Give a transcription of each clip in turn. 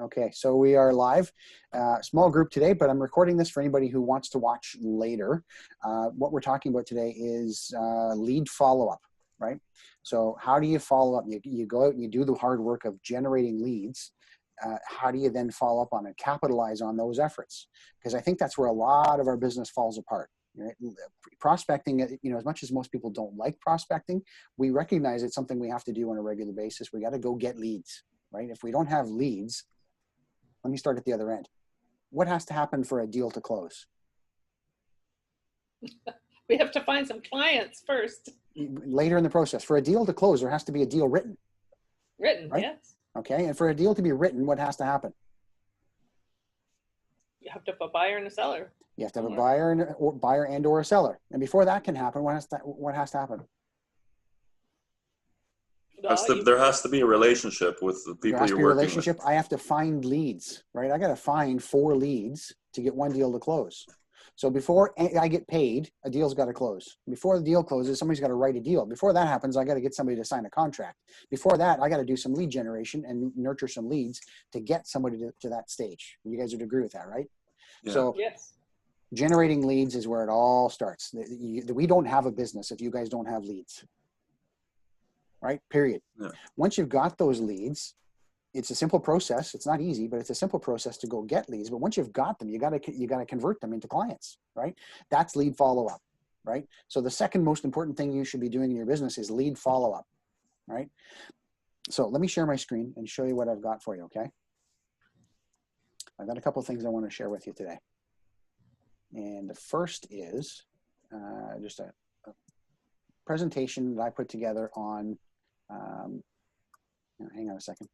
Okay, so we are live. Small group today, but I'm recording this for anybody who wants to watch later. What we're talking about today is lead follow-up, right? So how do you follow up? You go out and you do the hard work of generating leads. How do you then follow up on and capitalize on those efforts? Because I think that's where a lot of our business falls apart. Right? Prospecting, as much as most people don't like prospecting, we recognize it's something we have to do on a regular basis. We got to go get leads, right? If we don't have leads, let me start at the other end. What has to happen for a deal to close? We have to find some clients first. Later in the process, for a deal to close, there has to be a deal written. Written, right? Yes. Okay, and for a deal to be written, what has to happen? You have to have a buyer and a seller. You have to have a buyer and or a seller. And before that can happen, what has to happen? There has to be a relationship with the people you're working with. I have to find leads, right? I got to find 4 leads to get one deal to close. So before I get paid, a deal's got to close. Before the deal closes, somebody's got to write a deal. Before that happens, I got to get somebody to sign a contract. Before that, I got to do some lead generation and nurture some leads to get somebody to that stage. You guys would agree with that, right? Yeah. So Yes. Generating leads is where it all starts. We don't have a business if you guys don't have leads. Right? Period. Yeah. Once you've got those leads, it's a simple process. It's not easy, but it's a simple process to go get leads. But once you've got them, you got to convert them into clients, right? That's lead follow-up, right? So the second most important thing you should be doing in your business is lead follow-up, right? So let me share my screen and show you what I've got for you, okay? I've got a couple of things I want to share with you today. And the first is just a presentation that I put together on, hang on a second.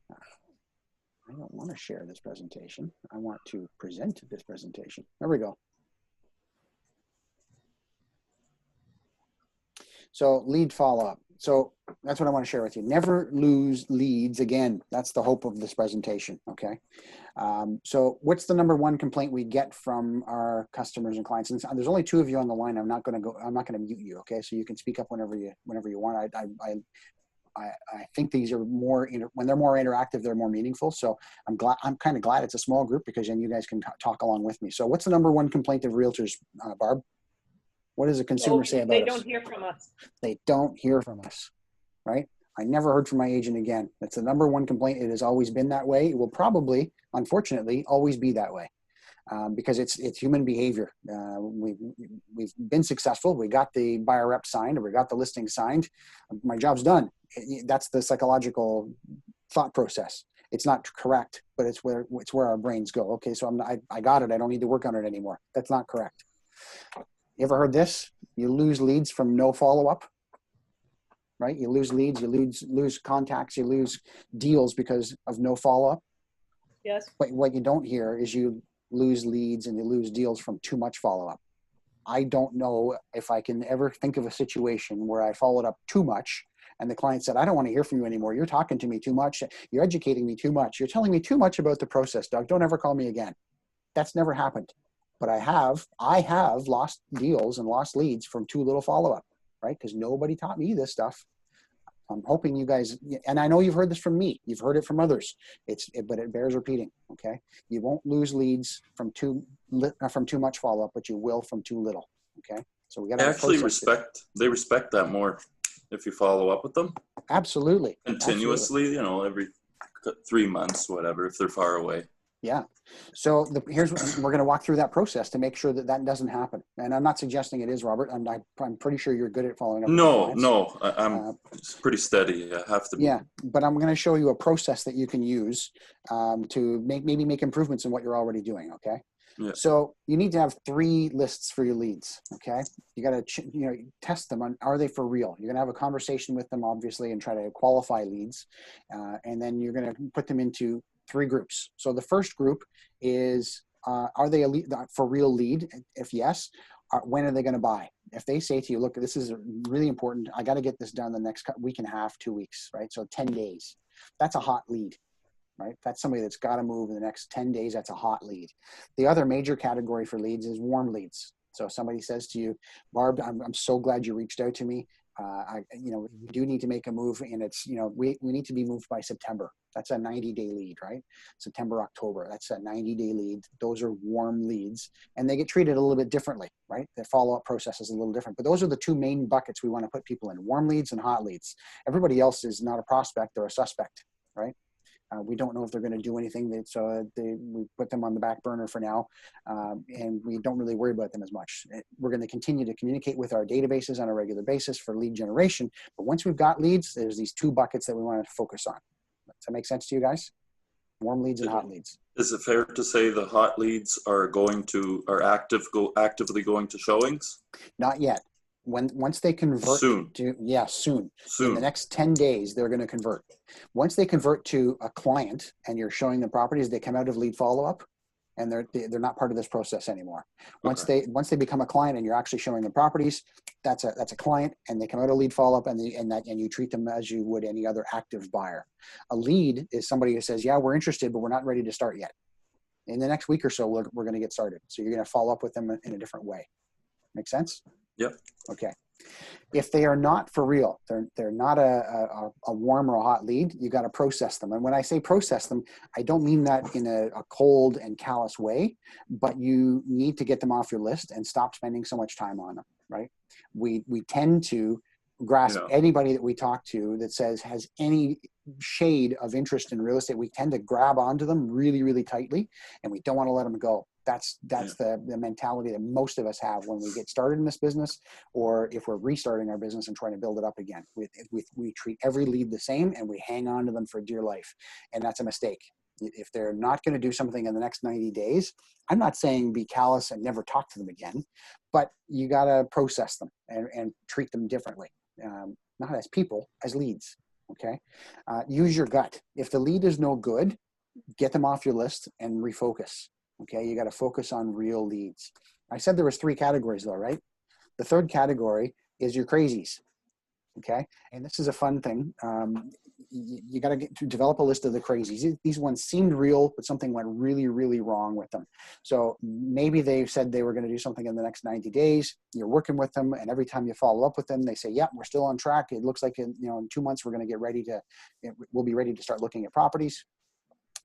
I don't want to share this presentation. I want to present this presentation. There we go. So lead follow-up. So that's what I want to share with you. Never lose leads again. That's the hope of this presentation, okay? So what's the number one complaint we get from our customers and clients? And there's only 2 of you on the line. I'm not going to mute you, okay? So you can speak up whenever you want. I think these are more, when they're more interactive, they're more meaningful. So I'm kind of glad it's a small group because then you guys can talk along with me. So what's the number one complaint of realtors, Barb? What does a consumer say about us? They don't hear from us. They don't hear from us, right? I never heard from my agent again. That's the number one complaint. It has always been that way. It will probably, unfortunately, always be that way because it's human behavior. We've been successful. We got the buyer rep signed, or we got the listing signed. My job's done. That's the psychological thought process. It's not correct, but it's where our brains go. Okay, so I got it. I don't need to work on it anymore. That's not correct. You ever heard this? You lose leads from no follow-up, right? You lose leads, you lose contacts, you lose deals because of no follow-up. Yes. But what you don't hear is you lose leads and you lose deals from too much follow-up. I don't know if I can ever think of a situation where I followed up too much and the client said, I don't want to hear from you anymore. You're talking to me too much. You're educating me too much. You're telling me too much about the process, Doug. Don't ever call me again. That's never happened. But I have lost deals and lost leads from too little follow-up, right? Because nobody taught me this stuff. I'm hoping you guys, and I know you've heard this from me. You've heard it from others. But it bears repeating, okay? You won't lose leads from too much follow-up, but you will from too little, okay? So we got to actually respect that more if you follow up with them. Absolutely. Continuously, Absolutely. Every 3 months, whatever, if they're far away. Yeah. So we're going to walk through that process to make sure that doesn't happen. And I'm not suggesting it is, Robert. I'm pretty sure you're good at following up. No, I'm pretty steady. I have to be. Yeah, but I'm going to show you a process that you can use to maybe make improvements in what you're already doing. Okay. Yeah. So you need to have 3 lists for your leads. Okay. You got to test them on, are they for real? You're going to have a conversation with them, obviously, and try to qualify leads. And then you're going to put them into 3 groups. So the first group is, are they a lead, for real lead? If yes, when are they going to buy? If they say to you, look, this is really important. I got to get this done the next week and a half, 2 weeks, right? So 10 days, that's a hot lead, right? That's somebody that's got to move in the next 10 days. That's a hot lead. The other major category for leads is warm leads. So if somebody says to you, Barb, I'm so glad you reached out to me. We do need to make a move, and it's, we need to be moved by September. That's a 90-day lead, right? September, October, that's a 90-day lead. Those are warm leads, and they get treated a little bit differently, right? The follow-up process is a little different, but those are the two main buckets we want to put people in: warm leads and hot leads. Everybody else is not a prospect or a suspect, right? We don't know if they're going to do anything, so we put them on the back burner for now, and we don't really worry about them as much. We're going to continue to communicate with our databases on a regular basis for lead generation, but once we've got leads, there's these two buckets that we want to focus on. Does that make sense to you guys? Warm leads and hot leads. Is it fair to say the hot leads are actively going to showings? Not yet. Once they convert soon. Soon. In the next 10 days, they're going to convert. Once they convert to a client and you're showing them properties, they come out of lead follow-up, and they're not part of this process anymore. Once they become a client and you're actually showing them properties, that's a client, and they come out of lead follow-up, and you treat them as you would any other active buyer. A lead is somebody who says, yeah, we're interested, but we're not ready to start yet. In the next week or so, we're going to get started. So you're going to follow up with them in a different way. Make sense? Yep. Okay. If they are not for real, they're not a warm or a hot lead, you got to process them. And when I say process them, I don't mean that in a cold and callous way, but you need to get them off your list and stop spending so much time on them, right? We tend to grasp anybody that we talk to that has any shade of interest in real estate. We tend to grab onto them really, really tightly, and we don't want to let them go. That's the mentality that most of us have when we get started in this business, or if we're restarting our business and trying to build it up again. We treat every lead the same, and we hang on to them for dear life. And that's a mistake. If they're not going to do something in the next 90 days, I'm not saying be callous and never talk to them again, but you got to process them and treat them differently. Not as people, as leads. Okay. Use your gut. If the lead is no good, get them off your list and refocus. Okay, you got to focus on real leads. I said there was 3 categories though, right? The third category is your crazies. Okay, and this is a fun thing. You got to develop a list of the crazies. These ones seemed real, but something went really, really wrong with them. So maybe they said they were going to do something in the next 90 days. You're working with them, and every time you follow up with them, they say, "Yeah, we're still on track. It looks like in 2 months we're going to we'll be ready to start looking at properties."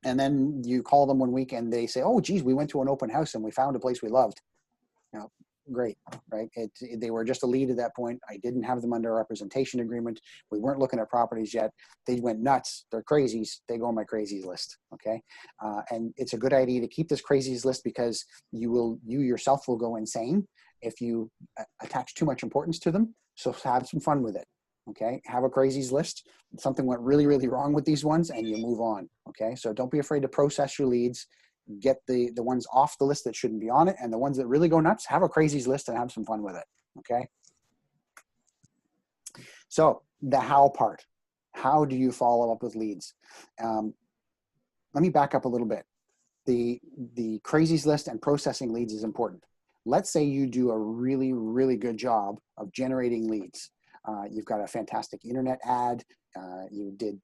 And then you call them one week and they say, "Oh, geez, we went to an open house and we found a place we loved." Now, great, right? They were just a lead at that point. I didn't have them under a representation agreement. We weren't looking at properties yet. They went nuts. They're crazies. They go on my crazies list, okay? And it's a good idea to keep this crazies list, because you yourself will go insane if you attach too much importance to them. So have some fun with it. Okay, have a crazies list. Something went really, really wrong with these ones, and you move on. Okay, so don't be afraid to process your leads. Get the ones off the list that shouldn't be on it, and the ones that really go nuts, have a crazies list and have some fun with it. Okay. So the how part. How do you follow up with leads? Let me back up a little bit. The crazies list and processing leads is important. Let's say you do a really, really good job of generating leads. You've got a fantastic internet ad. You did,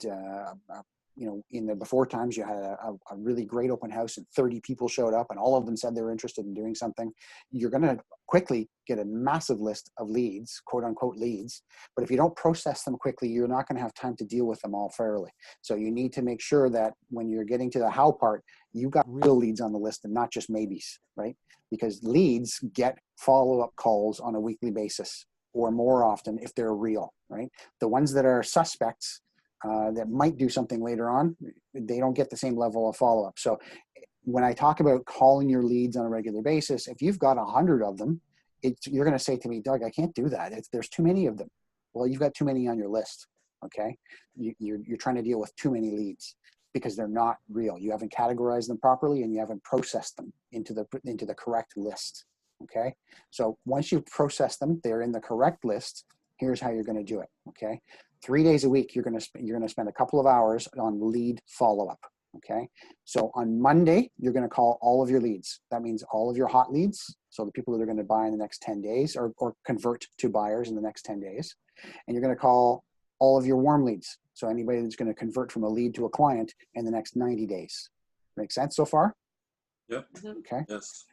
in the before times, you had a really great open house and 30 people showed up and all of them said they were interested in doing something. You're going to quickly get a massive list of leads, quote unquote leads. But if you don't process them quickly, you're not going to have time to deal with them all fairly. So you need to make sure that when you're getting to the how part, you've got real leads on the list and not just maybes, right? Because leads get follow-up calls on a weekly basis, or more often if they're real, right? The ones that are suspects that might do something later on, they don't get the same level of follow-up. So when I talk about calling your leads on a regular basis, if you've got 100 of them, you're going to say to me, "Doug, I can't do that. There's too many of them." Well, you've got too many on your list, okay? You're trying to deal with too many leads because they're not real. You haven't categorized them properly and you haven't processed them into the correct list. Okay, so once you process them, they're in the correct list. Here's how you're going to do it. Okay, 3 days a week, you're going to spend a couple of hours on lead follow-up. Okay, so on Monday, you're going to call all of your leads. That means all of your hot leads, so the people that are going to buy in the next 10 days or convert to buyers in the next 10 days. And you're going to call all of your warm leads, so anybody that's going to convert from a lead to a client in the next 90 days. Make sense so far? Yep. Okay. Yes.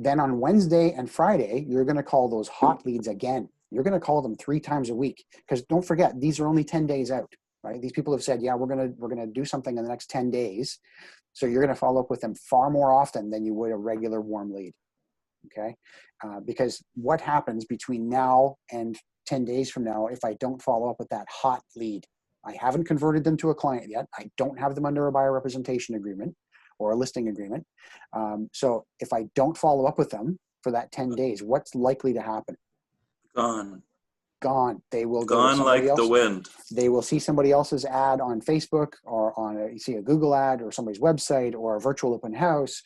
Then on Wednesday and Friday, you're going to call those hot leads again. You're going to call them 3 times a week, because don't forget, these are only 10 days out, right? These people have said, yeah, we're going to do something in the next 10 days. So you're going to follow up with them far more often than you would a regular warm lead. Okay. Because what happens between now and 10 days from now, if I don't follow up with that hot lead, I haven't converted them to a client yet. I don't have them under a buyer representation agreement or a listing agreement. So if I don't follow up with them for that 10 days, what's likely to happen? Gone. They will go to Gone somebody like else. the wind. They will see somebody else's ad on Facebook, or see a Google ad, or somebody's website, or a virtual open house,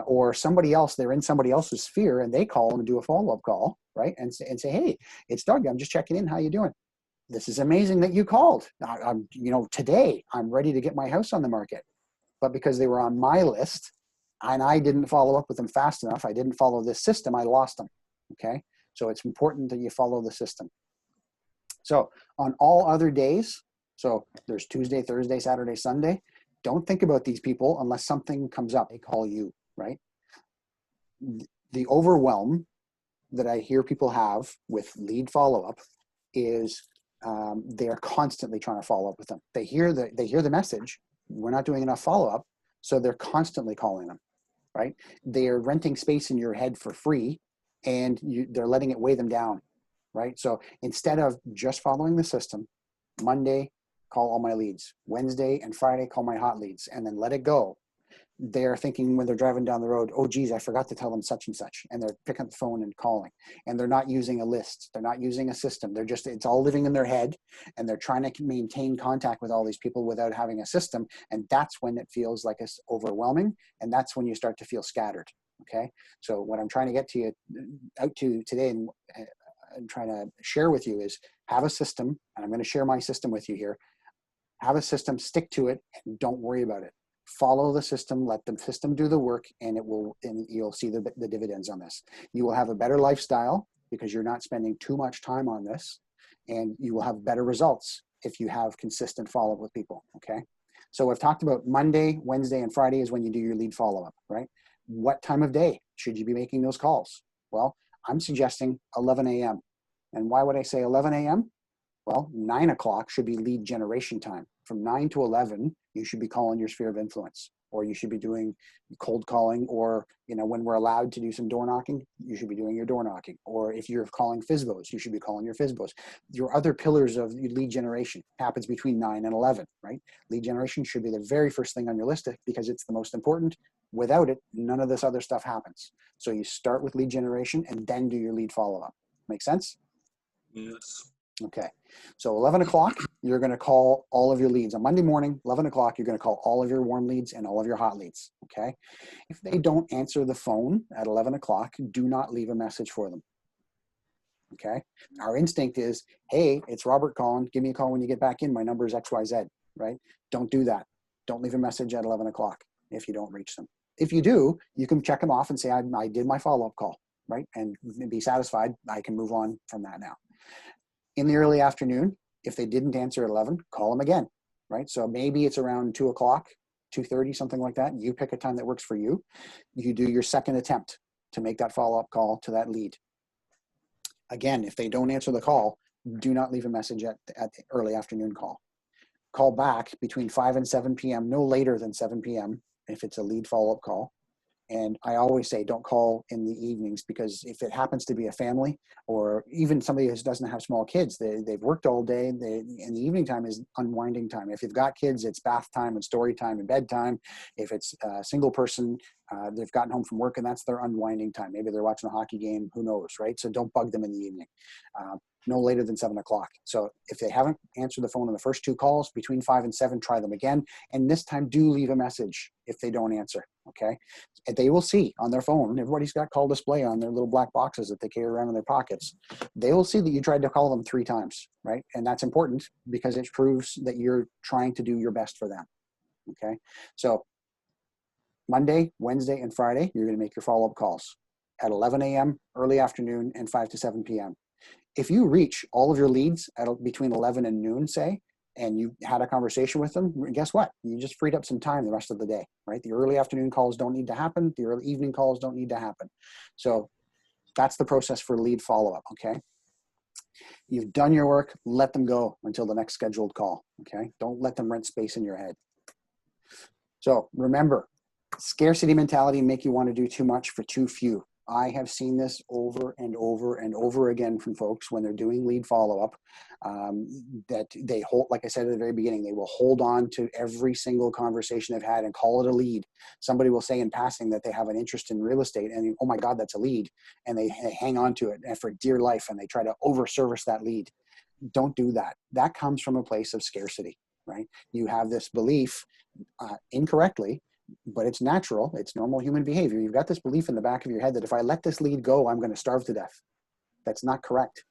or somebody else. They're in somebody else's sphere, and they call and do a follow-up call, right? And say, hey, it's Doug. I'm just checking in. How you doing? This is amazing that you called. I'm, today I'm ready to get my house on the market. But because they were on my list and I didn't follow up with them fast enough, I didn't follow this system, I lost them. Okay. So it's important that you follow the system. So on all other days, so there's Tuesday, Thursday, Saturday, Sunday, don't think about these people unless something comes up. They call you, right? The overwhelm that I hear people have with lead follow-up is they are constantly trying to follow up with them. They hear the message, we're not doing enough follow-up, so they're constantly calling them, right? They are renting space in your head for free, and they're letting it weigh them down, right? So instead of just following the system, Monday, call all my leads. Wednesday and Friday, call my hot leads, and then let it go. They're thinking when they're driving down the road, oh, geez, I forgot to tell them such and such. And they're picking up the phone and calling. And they're not using a list. They're not using a system. It's all living in their head. And they're trying to maintain contact with all these people without having a system. And that's when it feels like it's overwhelming. And that's when you start to feel scattered. Okay. So what I'm trying to get to you out to today and trying to share with you is have a system. And I'm going to share my system with you here. Have a system, stick to it, and don't worry about it. Follow the system, let the system do the work, and you'll see the dividends on this. You will have a better lifestyle because you're not spending too much time on this, and you will have better results if you have consistent follow-up with people, okay? So we've talked about Monday, Wednesday, and Friday is when you do your lead follow-up, right? What time of day should you be making those calls? Well, I'm suggesting 11 a.m. And why would I say 11 a.m.? Well, 9 o'clock should be lead generation time. From 9 to 11, you should be calling your sphere of influence, or you should be doing cold calling, or, when we're allowed to do some door knocking, you should be doing your door knocking. Or if you're calling FSBOs, you should be calling your FSBOs. Your other pillars of lead generation happens between 9 and 11, right? Lead generation should be the very first thing on your list because it's the most important. Without it, none of this other stuff happens. So you start with lead generation and then do your lead follow-up. Make sense? Yes. Okay, so 11 o'clock, you're going to call all of your leads. On Monday morning, 11 o'clock, you're going to call all of your warm leads and all of your hot leads, okay? If they don't answer the phone at 11 o'clock, do not leave a message for them, okay? Our instinct is, hey, it's Robert calling. Give me a call when you get back in. My number is XYZ, right? Don't do that. Don't leave a message at 11 o'clock if you don't reach them. If you do, you can check them off and say, I did my follow-up call, right? And be satisfied. I can move on from that now. In the early afternoon, if they didn't answer at 11, call them again, right? So maybe it's around 2 o'clock, 2:30, something like that. You pick a time that works for you. You do your second attempt to make that follow-up call to that lead. Again, if they don't answer the call, do not leave a message at the early afternoon call. Call back between 5 and 7 p.m., no later than 7 p.m. if it's a lead follow-up call. And I always say don't call in the evenings, because if it happens to be a family or even somebody who doesn't have small kids, they've worked all day, and the evening time is unwinding time. If you've got kids, it's bath time and story time and bedtime. If it's a single person, they've gotten home from work and that's their unwinding time. Maybe they're watching a hockey game, who knows, right? So don't bug them in the evening. No later than 7 o'clock. So if they haven't answered the phone on the first 2 calls, between 5 and 7, try them again. And this time do leave a message if they don't answer, okay? And they will see on their phone, everybody's got call display on their little black boxes that they carry around in their pockets. They will see that you tried to call them 3 times, right? And that's important because it proves that you're trying to do your best for them, okay? So Monday, Wednesday, and Friday, you're gonna make your follow-up calls at 11 a.m., early afternoon, and 5 to 7 p.m. If you reach all of your leads at between 11 and noon, say, and you had a conversation with them, guess what? You just freed up some time the rest of the day, right? The early afternoon calls don't need to happen. The early evening calls don't need to happen. So that's the process for lead follow-up, okay? You've done your work, let them go until the next scheduled call, okay? Don't let them rent space in your head. So remember, scarcity mentality make you want to do too much for too few. I have seen this over and over and over again from folks when they're doing lead follow-up, that they hold, like I said at the very beginning, they will hold on to every single conversation they've had and call it a lead. Somebody will say in passing that they have an interest in real estate and, oh my God, that's a lead. And they hang on to it and for dear life, and they try to over-service that lead. Don't do that. That comes from a place of scarcity, right? You have this belief incorrectly, but it's natural. It's normal human behavior. You've got this belief in the back of your head that if I let this lead go, I'm going to starve to death. That's not correct.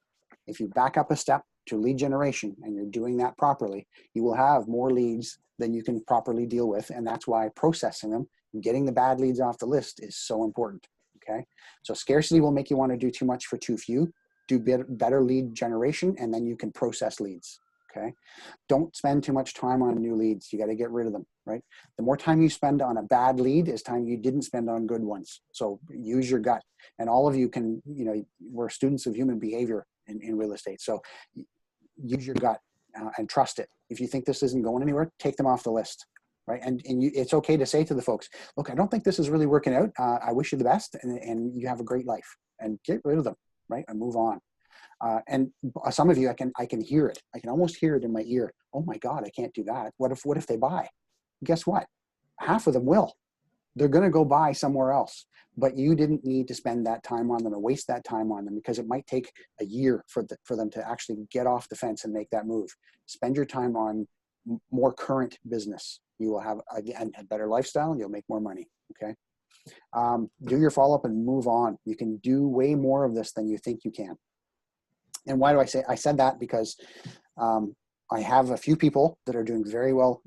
If you back up a step to lead generation and you're doing that properly, you will have more leads than you can properly deal with. And that's why processing them, getting the bad leads off the list is so important. Okay. So scarcity will make you want to do too much for too few. Do better lead generation, and then you can process leads. Okay. Don't spend too much time on new leads. You got to get rid of them, right? The more time you spend on a bad lead is time you didn't spend on good ones. So use your gut. And all of you can, we're students of human behavior in real estate. So use your gut and trust it. If you think this isn't going anywhere, take them off the list, right? And it's okay to say to the folks, look, I don't think this is really working out. I wish you the best, and you have a great life, and get rid of them, right? And move on. And some of you, I can hear it. I can almost hear it in my ear. Oh my God, I can't do that. What if they buy? Guess what? Half of them will. They're going to go buy somewhere else, but you didn't need to spend that time on them and waste that time on them, because it might take a year for them to actually get off the fence and make that move. Spend your time on more current business. You will have, again, a better lifestyle, and you'll make more money. Okay. Do your follow-up and move on. You can do way more of this than you think you can. And why do I said that? Because I have a few people that are doing very well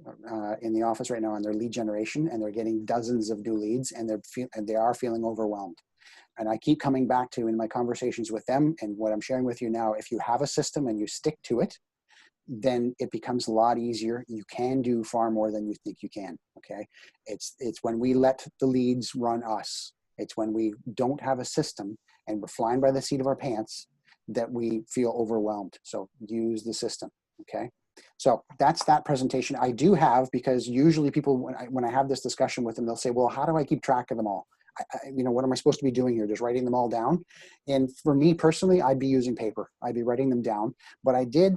in the office right now on their lead generation, and they're getting dozens of new leads, and they are feeling overwhelmed. And I keep coming back to, in my conversations with them and what I'm sharing with you now, if you have a system and you stick to it, then it becomes a lot easier. You can do far more than you think you can. Okay. It's when we let the leads run us. It's when we don't have a system and we're flying by the seat of our pants that we feel overwhelmed. So use the system. Okay. So that's that presentation I do have, because usually people, when I have this discussion with them, they'll say, well, how do I keep track of them all? What am I supposed to be doing here? Just writing them all down? And for me personally, I'd be using paper. I'd be writing them down, but I did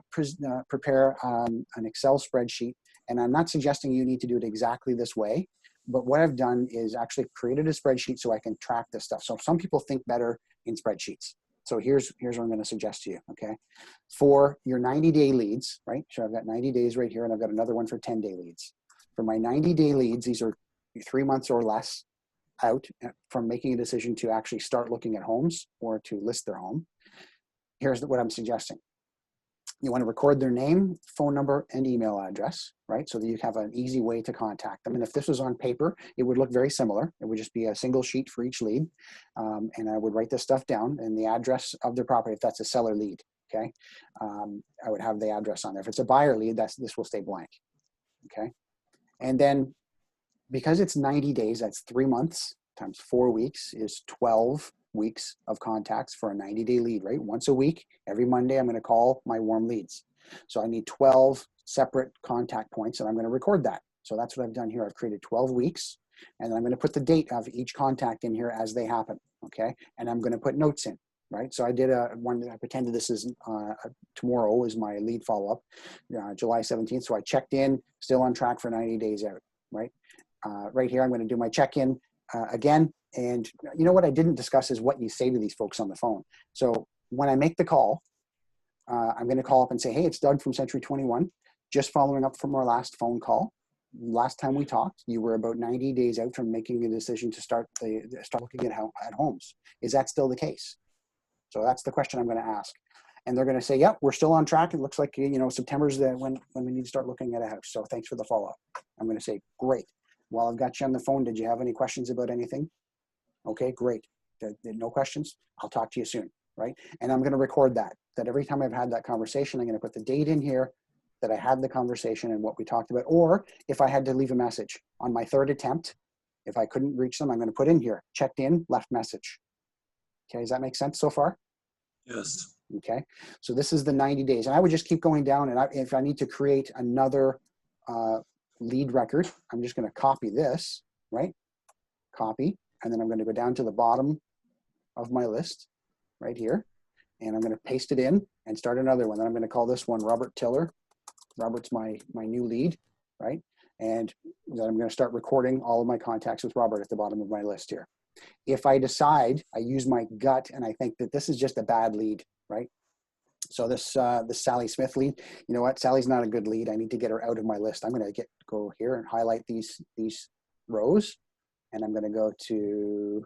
prepare an Excel spreadsheet, and I'm not suggesting you need to do it exactly this way, but what I've done is actually created a spreadsheet so I can track this stuff. So some people think better in spreadsheets. So here's what I'm going to suggest to you, okay? For your 90-day leads, right? So I've got 90 days right here, and I've got another one for 10-day leads. For my 90-day leads, these are 3 months or less out from making a decision to actually start looking at homes or to list their home. Here's what I'm suggesting. You want to record their name, phone number, and email address, right? So that you have an easy way to contact them. And if this was on paper, it would look very similar. It would just be a single sheet for each lead. And I would write this stuff down, and the address of their property, if that's a seller lead, okay? I would have the address on there. If it's a buyer lead, this will stay blank, okay? And then because it's 90 days, that's 3 months times 4 weeks is 12 weeks of contacts for a 90-day lead, right? Once a week, every Monday, I'm going to call my warm leads. So I need 12 separate contact points, and I'm going to record that. So that's what I've done here. I've created 12 weeks, and I'm going to put the date of each contact in here as they happen, okay? And I'm going to put notes in, right? So I did one, I pretended this is tomorrow is my lead follow-up, July 17th. So I checked in, still on track for 90 days out, right? Right here, I'm going to do my check-in again. And you know what I didn't discuss is what you say to these folks on the phone. So when I make the call, I'm going to call up and say, hey, it's Doug from Century 21. Just following up from our last phone call. Last time we talked, you were about 90 days out from making a decision to start looking at homes. Is that still the case? So that's the question I'm going to ask. And they're going to say, yep, we're still on track. It looks like, September's when we need to start looking at a house. So thanks for the follow-up. I'm going to say, great. While I've got you on the phone, did you have any questions about anything? Okay, great. No questions? I'll talk to you soon, right? And I'm going to record that every time I've had that conversation, I'm going to put the date in here that I had the conversation and what we talked about. Or if I had to leave a message on my third attempt, if I couldn't reach them, I'm going to put in here, checked in, left message. Okay, does that make sense so far? Yes. Okay, so this is the 90 days. And I would just keep going down, and if I need to create another lead record, I'm just going to copy this, right? Copy, and then I'm going to go down to the bottom of my list right here, and I'm going to paste it in and start another one. Then I'm going to call this one Robert Tiller. Robert's my new lead, right? And then I'm going to start recording all of my contacts with Robert at the bottom of my list here. If I decide, I use my gut and I think that this is just a bad lead, right? So this Sally Smith lead, you know what? Sally's not a good lead. I need to get her out of my list. I'm going to go here and highlight these rows, and I'm going to go to,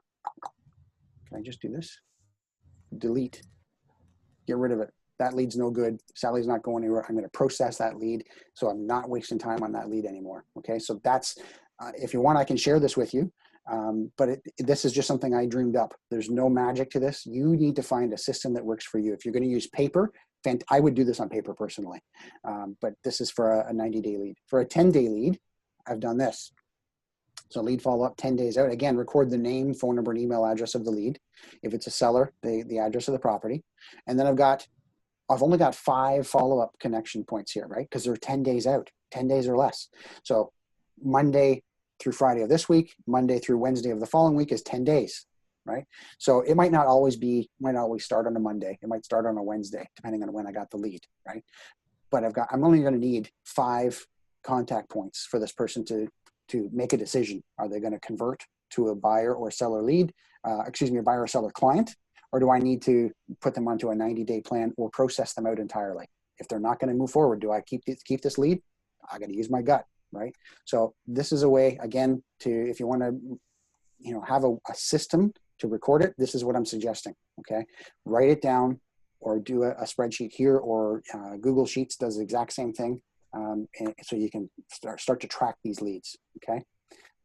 can I just do this? Delete. Get rid of it. That lead's no good. Sally's not going anywhere. I'm going to process that lead, so I'm not wasting time on that lead anymore. Okay, so that's, if you want, I can share this with you, but this is just something I dreamed up. There's no magic to this. You need to find a system that works for you. If you're going to use paper, I would do this on paper personally, but this is for a 90-day lead. For a 10-day lead, I've done this. So lead follow-up 10 days out. Again, record the name, phone number, and email address of the lead. If it's a seller, the address of the property. And then I've only got 5 follow-up connection points here, right? Because they're 10 days out, 10 days or less. So Monday through Friday of this week, Monday through Wednesday of the following week is 10 days, right? So it might not always start on a Monday. It might start on a Wednesday, depending on when I got the lead, right? But I'm only going to need 5 contact points for this person to make a decision. Are they going to convert to a buyer or seller lead, a buyer or seller client? Or do I need to put them onto a 90-day plan or process them out entirely? If they're not going to move forward, do I keep this lead? I got to use my gut, right? So this is a way, again, if you want to, have a system to record it, this is what I'm suggesting, okay? Write it down or do a spreadsheet here, or Google Sheets does the exact same thing. And so you can start to track these leads, okay?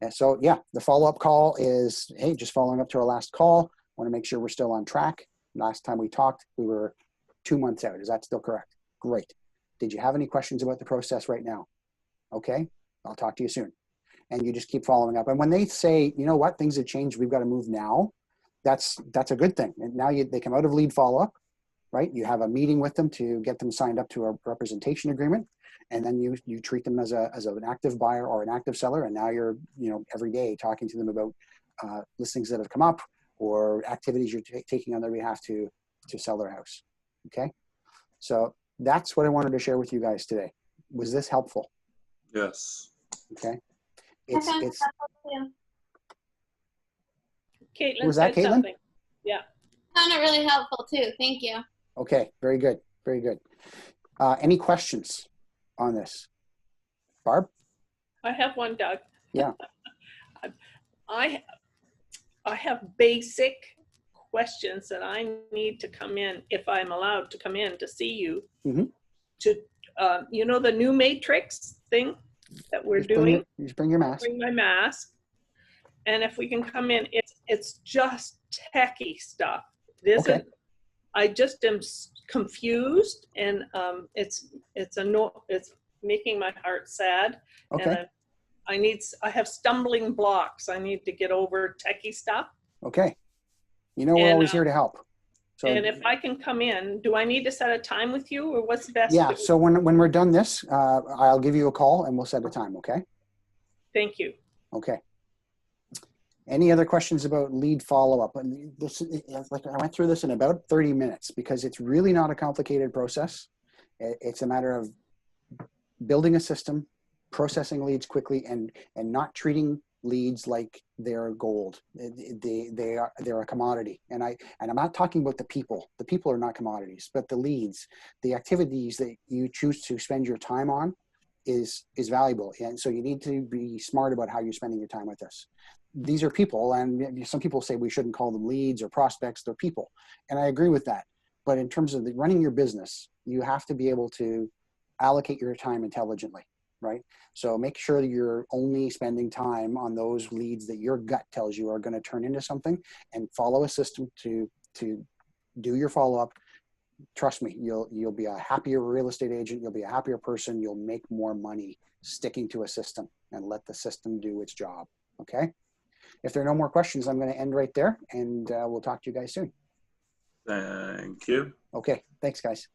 And so, yeah, the follow-up call is, hey, just following up to our last call. Want to make sure we're still on track. Last time we talked, we were 2 months out. Is that still correct? Great. Did you have any questions about the process right now? Okay, I'll talk to you soon. And you just keep following up. And when they say, you know what, things have changed, we've got to move now, that's a good thing. And now they come out of lead follow-up, right? You have a meeting with them to get them signed up to a representation agreement. And then you treat them as an active buyer or an active seller. And now you're, every day talking to them about listings that have come up, or activities you're taking on their behalf to sell their house. Okay, so that's what I wanted to share with you guys today. Was this helpful? Yes. Okay. I found it helpful too. Caitlin Was that said Caitlin? something. Yeah. I found it really helpful too. Thank you. Okay, very good, very good. Any questions on this? Barb? I have one, Doug. Yeah. I have basic questions that I need to come in, if I'm allowed to come in to see you, to, the new matrix thing that we're doing. Just bring your mask. Bring my mask. And if we can come in, it's just techie stuff. It isn't, Okay. I just am confused, and it's making my heart sad. Okay. And I have stumbling blocks. I need to get over techie stuff. Okay. We're always here to help. So, and if I can come in, do I need to set a time with you, or what's the best? Yeah. So when we're done this, I'll give you a call and we'll set a time. Okay. Thank you. Okay. Any other questions about lead follow-up? This, like, I went through this in about 30 minutes because it's really not a complicated process. It's a matter of building a system, processing leads quickly, and not treating leads like they're gold. They're a commodity. And I'm not talking about the people. The people are not commodities, but the leads, the activities that you choose to spend your time on is valuable. And so you need to be smart about how you're spending your time with this. These are people, and some people say we shouldn't call them leads or prospects. They're people, and I agree with that. But in terms of running your business, you have to be able to allocate your time intelligently, right? So make sure that you're only spending time on those leads that your gut tells you are going to turn into something, and follow a system to do your follow-up. Trust me, you'll be a happier real estate agent. You'll be a happier person. You'll make more money sticking to a system and let the system do its job. Okay. If there are no more questions, I'm going to end right there, and we'll talk to you guys soon. Thank you. Okay, thanks, guys.